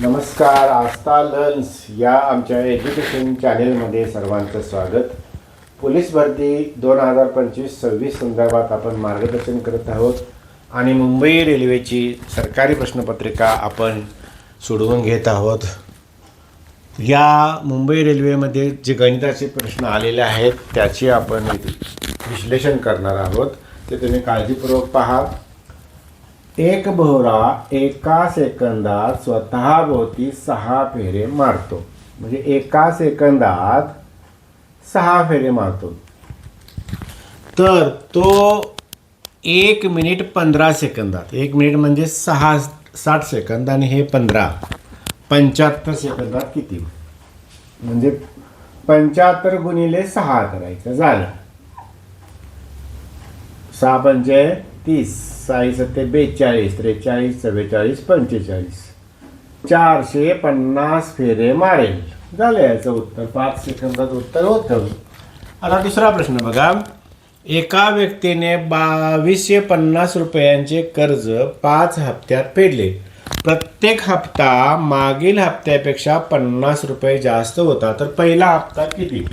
नमस्कार. आस्था लर्न्स या आमच्या एज्युकेशन चॅनेलमध्ये सर्वांचं स्वागत. पोलीस भरती 2025-26 संदर्भात आपण मार्गदर्शन करत आहोत आणि मुंबई रेल्वेची सरकारी प्रश्नपत्रिका आपण सोडवून घेत आहोत. या मुंबई रेल्वेमध्ये जे गणिताचे प्रश्न आलेले आहेत त्याचे आपण विश्लेषण करणार आहोत. ते तुम्ही काळजीपूर्वक पहा. एक भोवरा एका सेकंदात स्वतःभोवती 6 फेरे मारतो. म्हणजे एका सेकंदात 6 फेरे मारतो. तर तो 1 मिनिट 15 सेकंदात, 1 मिनिट म्हणजे 60 सेकंद आणि हे 15 75 सेकंदात किती? म्हणजे 75 गुणिले 6 करायचं. झालं. 6 पंचे 30, 6 सत्ते 42, 43, 44, 45, 450 फेरे मारेल. झालं याचं उत्तर. 5 सेकंदात उत्तर होतं. आता दुसरा प्रश्न बघा. एका व्यक्तीने 2250 रुपयांचे कर्ज 5 हप्त्यात फेडले. प्रत्येक हप्ता मागील हप्त्यापेक्षा 50 रुपये जास्त होता. तर पहिला हप्ता किती?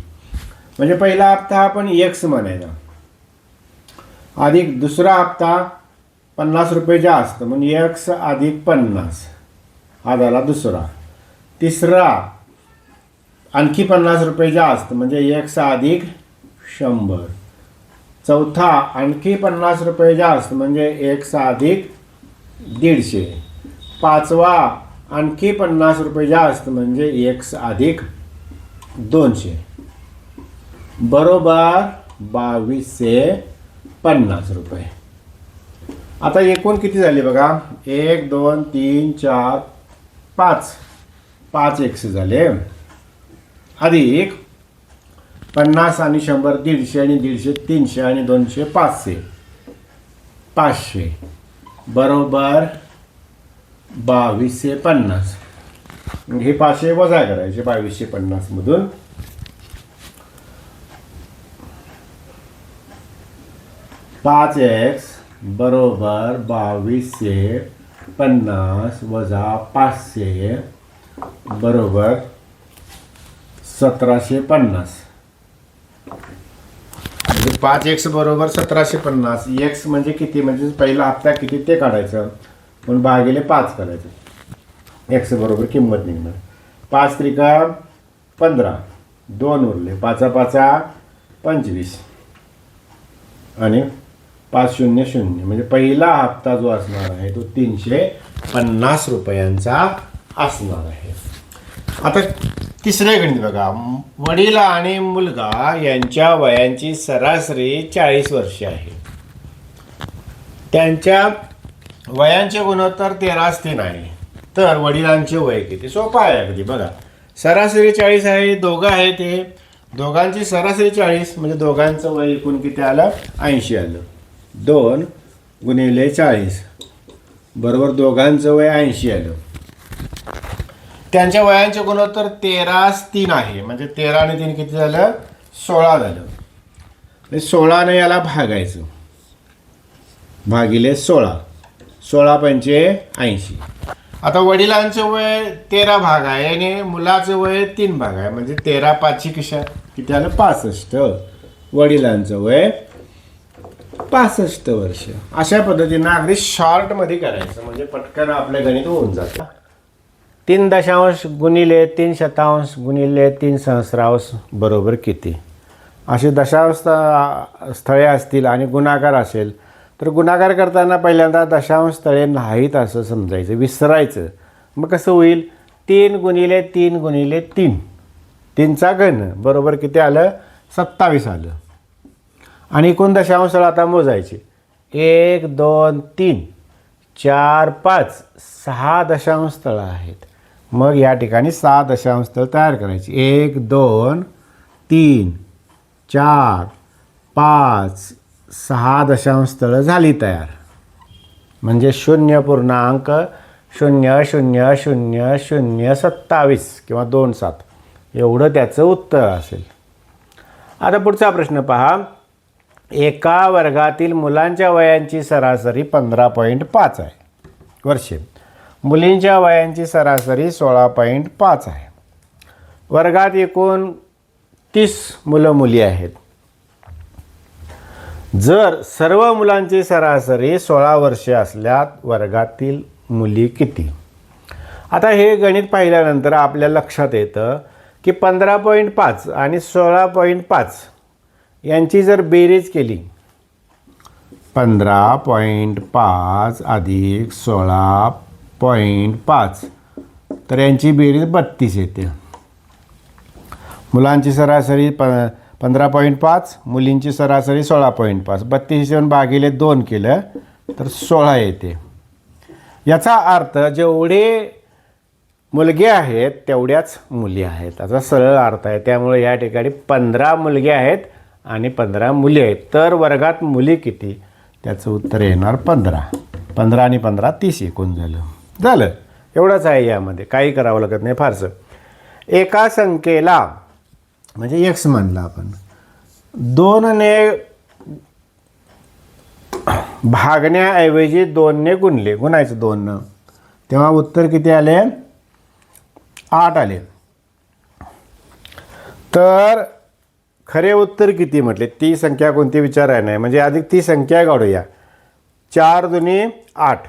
म्हणजे पहिला हप्ता आपण एक्स म्हणायचा, अधिक दुसरा हप्ता 50 रुपये जास्त म्हणून एक्स अधिक 50 हा झाला दुसरा. तिसरा आणखी 50 रुपये जास्त म्हणजे एक्स अधिक 100. चौथा आणखी 50 रुपये जास्त म्हणजे एक्स अधिक 150. पाचवा आणखी 50 रुपये जास्त म्हणजे एक्स अधिक 200 बरोबर 2250 रुपये. आता एकूण किती झाले बघा. 1 2 3 4 5 एक्स झाले, अधिक 50 आणि 100 150 आणि 150 300 आणि 200 500 बरोबर 2250. हे 500 वजा करायचे 2250 मधून. 5x बरोबर 2250 वजा 500 बरोबर 1750. म्हणजे 5x बरोबर 1750. x म्हणजे किती? म्हणजे पहिला हप्ता किती ते काढायचं म्हणून भागिले 5 करायचं. x बरोबर किंमत निघणार 5 त्रिका 15, 2 उरले, 5 5 25 आणि 5 0 0 म्हणजे पहिला हप्ता जो असणार आहे तो 350 रुपयांचा असणार आहे. आता तिसरे गणित बघा. वडील आणि मुलगा यांच्या वयांची सरासरी 40 वर्षे आहे. त्यांच्या वयांचे गुणोत्तर 13:3 आहे. तर वडिलांचे वय किती? सोपं आहे अगदी. बघा, सरासरी 40 आहे, दोघं आहे ते, दोघांची सरासरी 40 म्हणजे दोघांचं वय एकूण किती आलं? 80 आलं. 2 गुणिले 40 बरोबर दोघांचं वय 80 आलं. त्यांच्या वयांचे गुणोत्तर 13:3 आहे. म्हणजे 13 आणि 3 किती झालं? 16 झालं. 16 ने याला भागायचं भागिले 16, 16 पंचे 80. आता वडिलांचं वय 13 भाग आहे आणि मुलाचं वय 3 भाग आहे. म्हणजे 13 5 किती आलं? 65. वडिलांचं वय 65 वर्ष. अशा पद्धतीनं अगदी शॉर्टमध्ये करायचं म्हणजे पटकन आपल्या गणित होऊन जातं. 3 दशांश गुणिले 3 शतांश गुणिले 3 सहस्रांश बरोबर किती? असे दशांश स्थळे असतील आणि गुणाकार असेल तर गुणाकार करताना पहिल्यांदा दशांश स्थळे नाहीत असं समजायचं, विसरायचं. मग कसं होईल? 3 गुणिले 3 गुणिले 3, 3चा घन बरोबर किती आलं? 27 आलं. आणि एकूण दशांश स्थळ आता मोजायचे. 1 2 3 4 5 6 दशांश स्थळं आहेत. मग या ठिकाणी 6 दशांश स्थळ तयार करायची. 1 2 3 4 5 6 दशांश स्थळं झाली तयार. म्हणजे 0.000027 किंवा 27 एवढं त्याचं उत्तर असेल. आता पुढचा प्रश्न पहा. एका वर्गातील मुलांच्या वयांची सरासरी 15.5 आहे वर्षे. मुलींच्या वयांची सरासरी 16.5 आहे. वर्गात एकूण 30 मुलं मुली आहेत. जर सर्व मुलांची सरासरी 16 वर्षे असल्यास वर्गातील मुली किती? आता हे गणित पाहिल्यानंतर आपल्या लक्षात येतं की 15.5 आणि 16.5 यांची जर बेरीज केली, 15.5 अधिक 16.5, तर यांची बेरीज 32 येते. मुलांची सरासरी 15.5, मुलींची सरासरी 16.5, 32 भागिले 2 केलं तर 16 येते. याचा अर्थ जेवढे मुलगे आहेत तेवढ्याच मुली आहेत, असा सरळ अर्थ आहे. त्यामुळे या ठिकाणी 15 मुलगे आहेत आणि 15 मुली आहेत. तर वर्गात मुली किती? त्याचं उत्तर येणार 15. 15 आणि 15 30 एकूण झालं. एवढंच आहे, यामध्ये काही करावं लागत नाही फारसं. एका संख्येला म्हणजे एक्स म्हणलं आपण, 2ने भागण्याऐवजी 2ने गुणायचं 2नं, तेव्हा उत्तर किती आले? 8 आले. तर खरे उत्तर किती म्हटले? ती संख्या कोणती विचाराय नाही, म्हणजे अधिक ती संख्या काढूया. 4 दुनी 8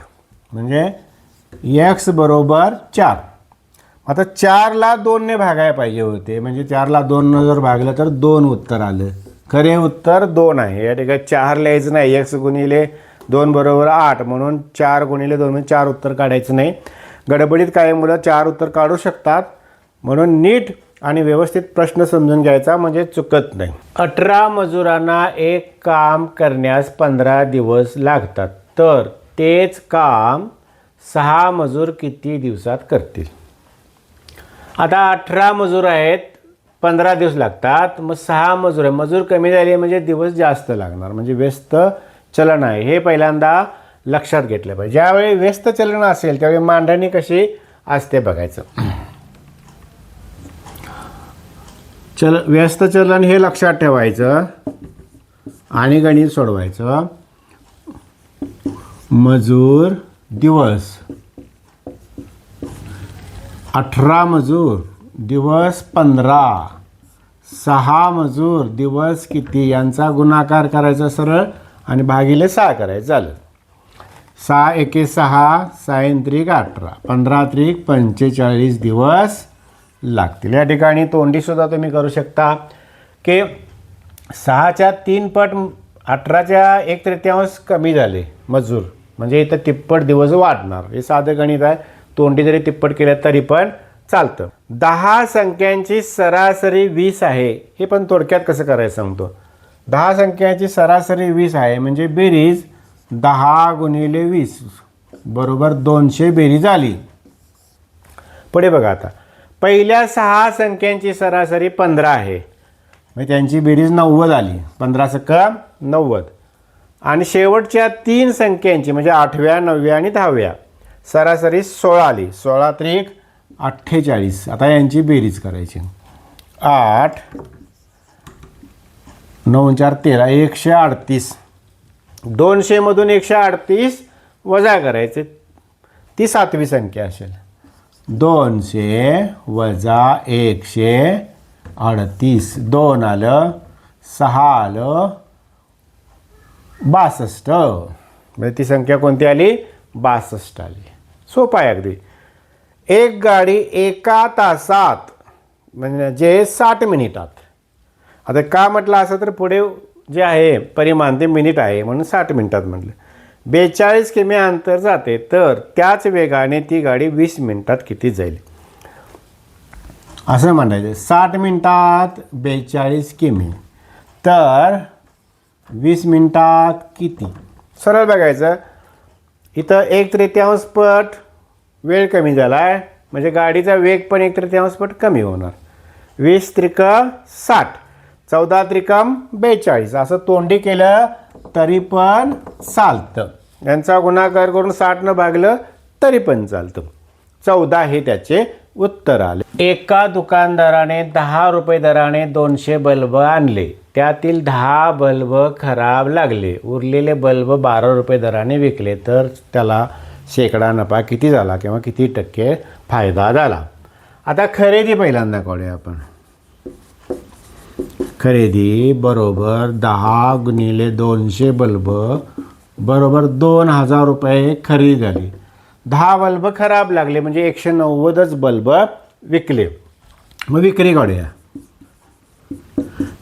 म्हणजे एक्स बरोबर 4. आता 4ला 2ने भागायला पाहिजे होते, म्हणजे 4ला 2ने जर भागलं तर 2 उत्तर आलं. खरे उत्तर 2 आहे. या ठिकाणी 4 लिहायचं नाही, एक्स गुणिले 2 बरोबर 8 म्हणून 4 गुणिले 2 म्हणजे 4 उत्तर काढायचं नाही. गडबडीत काही मुलं 4 उत्तर काढू शकतात, म्हणून नीट आणि व्यवस्थित प्रश्न समजून घ्यायचा, म्हणजे चुकत नाही. 18 मजुरांना एक काम करण्यास 15 दिवस लागतात, तर तेच काम 6 मजूर किती दिवसात करतील? आता 18 मजूर आहेत, 15 दिवस लागतात, मग 6 मजूर आहे. मजूर कमी झाले म्हणजे दिवस जास्त लागणार, म्हणजे व्यस्त चलन आहे. हे पहिल्यांदा लक्षात घेतलं पाहिजे. ज्यावेळी व्यस्त चलन असेल त्यावेळी मांडणी कशी असते बघायचं. व्यस्त चलन हे लक्षात ठेवायचं आणि गणित सोडवायचं. मजूर दिवस, 18 मजूर दिवस 15, 6 मजूर दिवस किती यांचा गुणाकार करायचा सरळ आणि भागिले 6 करायचं. झालं. 6 एके 6, 6 त्रिक 18, 15 त्रिक 45 दिवस लागतील. या ठिकाणी तोंडीसुद्धा तुम्ही करू शकता की 6च्या 3 पट 18च्या 1/3 कमी झाले मजूर, म्हणजे इथं तिप्पट दिवस वाढणार. हे साधं गणित आहे, तोंडी जरी तिप्पट केलं तरी पण चालतं. 10 संख्यांची सरासरी 20 आहे, हे पण थोडक्यात कसं करायचं सांगतो. 10 संख्यांची सरासरी 20 आहे, म्हणजे बेरीज 10 गुणिले 20 बरोबर 200 बेरीज आली. पुढे बघा, आता पहिल्या 6 संख्यांची सरासरी 15 आहे, म्हणजे त्यांची बेरीज 90 आली. 15 सका 90. आणि शेवटच्या 3 संख्यांची म्हणजे 8व्या 9व्या आणि 10व्या सरासरी 16 आली. 16 त्रिक 48. आता यांची बेरीज करायची. 8 9 4 13, 138. 200 मधून 138 वजा करायचे, ती 7वी संख्या असेल. 200 वजा 138, 2 आलं, 6 आलं, 62. म्हणजे ती संख्या कोणती आली? 62 आली. सोपं आहे अगदी. एक गाडी एका तासात म्हणजे 60 मिनिटात. आता का म्हटलं असं, तर पुढे जे आहे परिमाण ते मिनिट आहे म्हणून 60 मिनिटात म्हटलं. 42 किमी अंतर जाते, तर त्याच वेगाने ती गाडी 20 मिनिटात किती जाईल असं म्हणायचं. 60 मिनिटात 42 किमी, तर 20 मिनिटात किती? सरळ बघायचं. इथं 1/3 पट वेळ कमी झाला आहे, म्हणजे गाडीचा वेग पण 1/3 पट कमी होणार. 20 त्रिक 60, 14 त्रिकम 42, असं तोंडी केलं तरी पण चालतं. यांचा गुणाकार करून 60 भागलं तरी पण चालतं. 14 हे त्याचे उत्तर आले. एका दुकानदाराने 10 रुपये दराने 200 बल्ब आणले, त्यातील 10 बल्ब खराब लागले, उरलेले बल्ब 12 रुपये दराने विकले, तर त्याला शेकडा नफा किती झाला किंवा किती टक्के फायदा झाला. आता खरेदी पहिल्यांदा काढूया आपण. खरेदी बरोबर 10 गुणिले 200 बल्ब बरोबर 2000 रुपये खरेदी झाली. 10 बल्ब खराब लागले म्हणजे 190च बल्ब विकले. मग विक्री काढूया.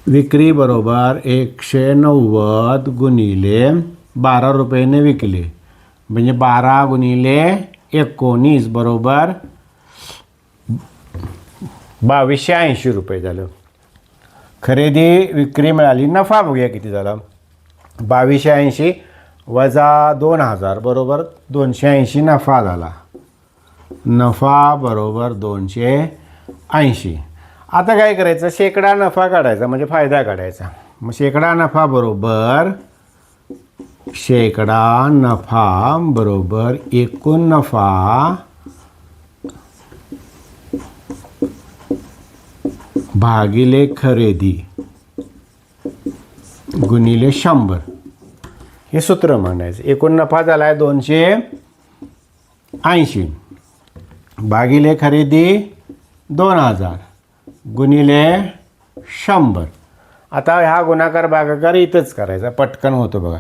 विक्री बरोबर 190 गुणिले 12 रुपयाने विकले म्हणजे 12 गुणिले 19 बरोबर 2280 रुपये झालं. खरेदी विक्री मिळाली. नफा बघूया किती झाला. 2280 वजा 2000 बरोबर 280 नफा झाला. नफा बरोबर 280. आता काय करायचं, शेकडा नफा काढायचा म्हणजे फायदा काढायचा. मग शेकडा नफा बरोबर एकूण नफा भागिले खरेदी गुणिले 100 हे सूत्र मांडायचं. एकूण नफा झाला आहे 280 भागिले खरेदी 2000 गुणिले 100. आता ह्या गुणाकार भागाकार इथंच करायचा, पटकन होतो बघा.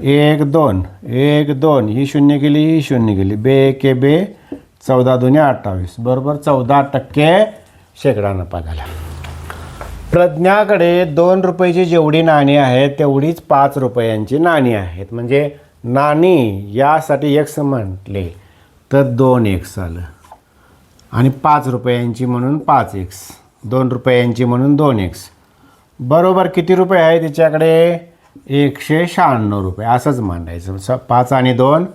1 2 1 2 ही शून्य गेली ही शून्य गेली. बे के बे 14 दुने 28 बरोबर 14% शेकडा नफा झाला. प्रज्ञाकडे 2 रुपयाची जेवढी नाणी आहेत तेवढीच 5 रुपयांची नाणी आहेत. म्हणजे नाणी यासाठी एक्स म्हटले तर 2x आलं आणि 5 रुपयांची म्हणून 5x, 2 रुपयांची म्हणून 2x बरोबर किती रुपये आहे तिच्याकडे 196 रुपये. असंच मांडायचं. 5 आणि 2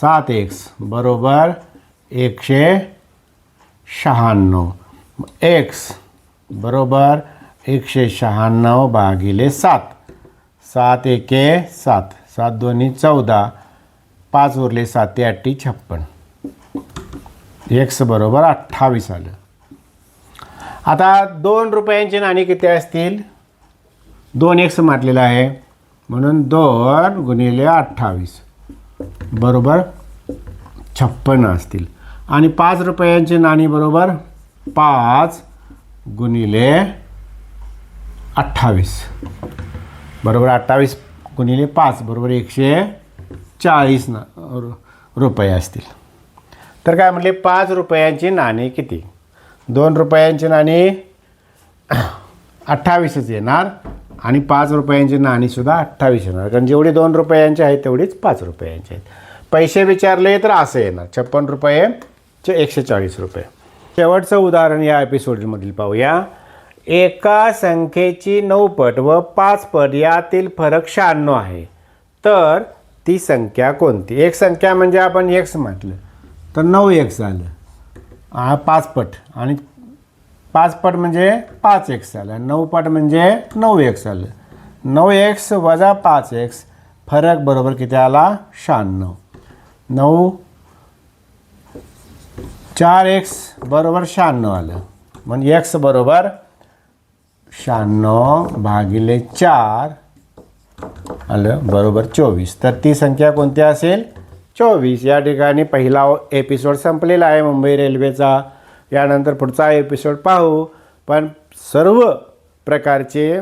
7x बरोबर 196. x बरोबर 196 भागिले 7. 7 एके 7, 7 दोन्ही 14, 5 उरले 7 8 56. x बरोबर 28 आलं. आता 2 रुपयांची नाणी किती असतील, 2x म्हटलेलं आहे म्हणून 2 गुणिले 28 बरोबर 56 असतील. आणि 5 रुपयांची नाणी बरोबर 5 गुणिले 28 बरोबर 28 गुणिले 5 बरोबर 140 रुपये असतील. तर काय म्हटले, 5 रुपयांची नाणी किती, 2 रुपयांची नाणी 28च येणार आणि 5 रुपयांची नाणीसुद्धा 28 येणार, कारण जेवढी 2 रुपयांची आहेत तेवढीच 5 रुपयांची आहेत. पैसे विचारले तर असं येणार 56 रुपये 140 रुपये. शेवटचं उदाहरण या एपिसोडमधील पाहूया. एका संख्येची 9 पट व 5 पट यातील फरक 96 आहे, तर ती संख्या कोणती. एक संख्या म्हणजे आपण x म्हटलं तर 9x झालं 5 पट, आणि 5 पट म्हणजे 5x झालं, 9 पट म्हणजे 9x झालं. 9x वजा 5x फरक बरोबर किती आला 96. 9 4x बरोबर 96 आलं, मग x बरोबर 96 भागिले 4 आलं बरोबर 24. तर ती संख्या कोणती असेल 24. या ठिकाणी पहिला एपिसोड संपलेला आहे मुंबई रेल्वेचा. यानंतर पुढचा एपिसोड पाहू. पण सर्व प्रकारचे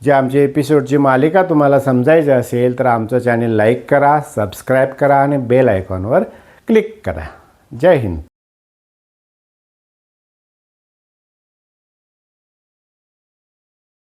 जे आमचे एपिसोडची मालिका तुम्हाला समजायची असेल तर आमचं चॅनल लाईक करा, सबस्क्राईब करा आणि बेल आयकॉनवर क्लिक करा. जय हिंद.